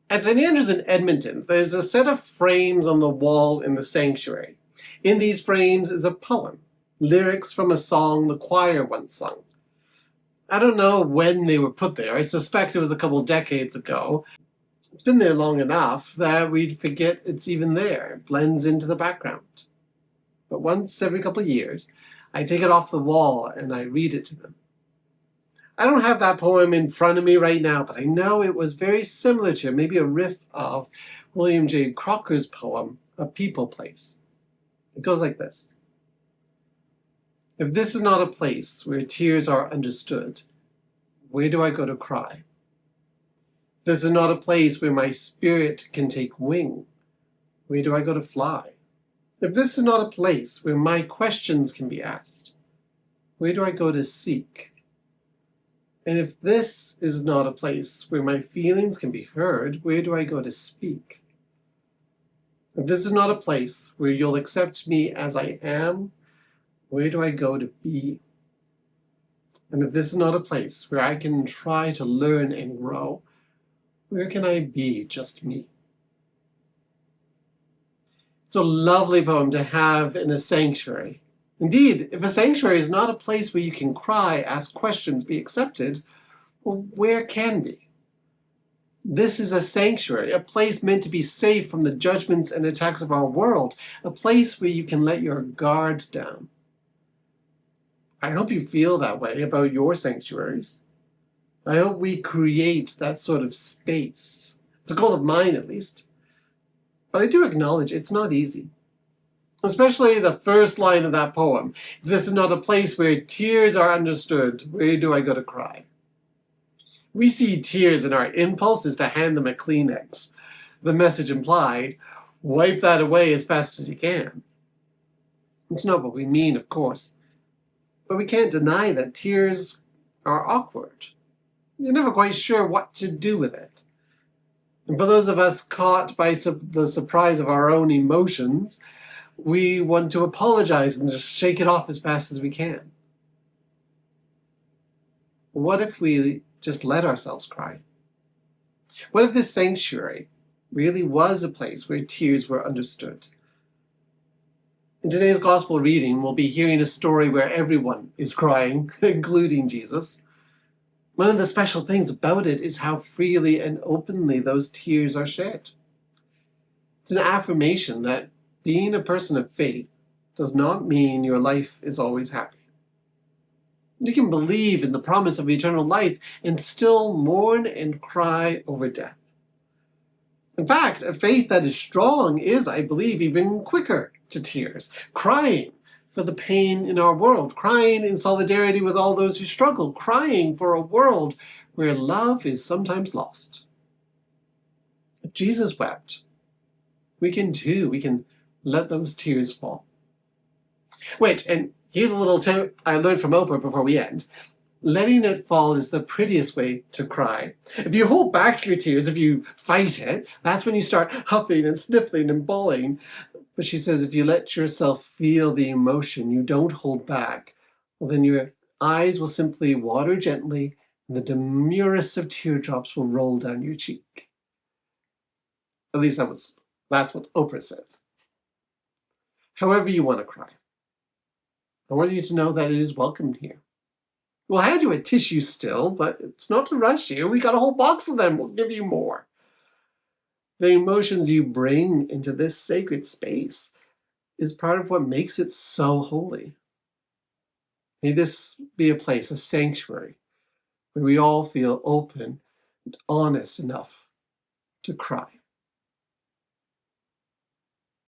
At St. Andrews in Edmonton, there's a set of frames on the wall in the sanctuary. In these frames is a poem, lyrics from a song the choir once sung. I don't know when they were put there. I suspect it was a couple decades ago. It's been there long enough that we'd forget it's even there. It blends into the background. But once every couple of years, I take it off the wall and I read it to them. I don't have that poem in front of me right now, but I know it was very similar to, maybe a riff of William J. Crocker's poem, A People Place. It goes like this. If this is not a place where tears are understood, where do I go to cry? This is not a place where my spirit can take wing, where do I go to fly? If this is not a place where my questions can be asked, where do I go to seek? And if this is not a place where my feelings can be heard, where do I go to speak? If this is not a place where you'll accept me as I am, where do I go to be? And if this is not a place where I can try to learn and grow, where can I be just me? It's a lovely poem to have in a sanctuary. Indeed, if a sanctuary is not a place where you can cry, ask questions, be accepted, well, where can be? This is a sanctuary, a place meant to be safe from the judgments and attacks of our world, a place where you can let your guard down. I hope you feel that way about your sanctuaries. I hope we create that sort of space. It's a goal of mine, at least. But I do acknowledge it's not easy. Especially the first line of that poem. If this is not a place where tears are understood, where do I go to cry? We see tears and our impulse is to hand them a Kleenex. The message implied, wipe that away as fast as you can. It's not what we mean, of course. But we can't deny that tears are awkward. You're never quite sure what to do with it. And for those of us caught by the surprise of our own emotions, we want to apologize and just shake it off as fast as we can. What if we just let ourselves cry? What if this sanctuary really was a place where tears were understood? In today's gospel reading, we'll be hearing a story where everyone is crying, including Jesus. One of the special things about it is how freely and openly those tears are shed. It's an affirmation that being a person of faith does not mean your life is always happy. You can believe in the promise of eternal life and still mourn and cry over death. In fact, a faith that is strong is, I believe, even quicker to tears, crying for the pain in our world, crying in solidarity with all those who struggle, crying for a world where love is sometimes lost. If Jesus wept, we can too. We can let those tears fall. Wait, and here's a little tip I learned from Oprah before we end. Letting it fall is the prettiest way to cry. If you hold back your tears, if you fight it, that's when you start huffing and sniffling and bawling. But she says if you let yourself feel the emotion, you don't hold back, well, then your eyes will simply water gently and the demurest of teardrops will roll down your cheek. At least that's what Oprah says. However you want to cry, I want you to know that it is welcomed here. We'll hand you a tissue still, but it's not to rush you. We got a whole box of them. We'll give you more. The emotions you bring into this sacred space is part of what makes it so holy. May this be a place, a sanctuary, where we all feel open and honest enough to cry.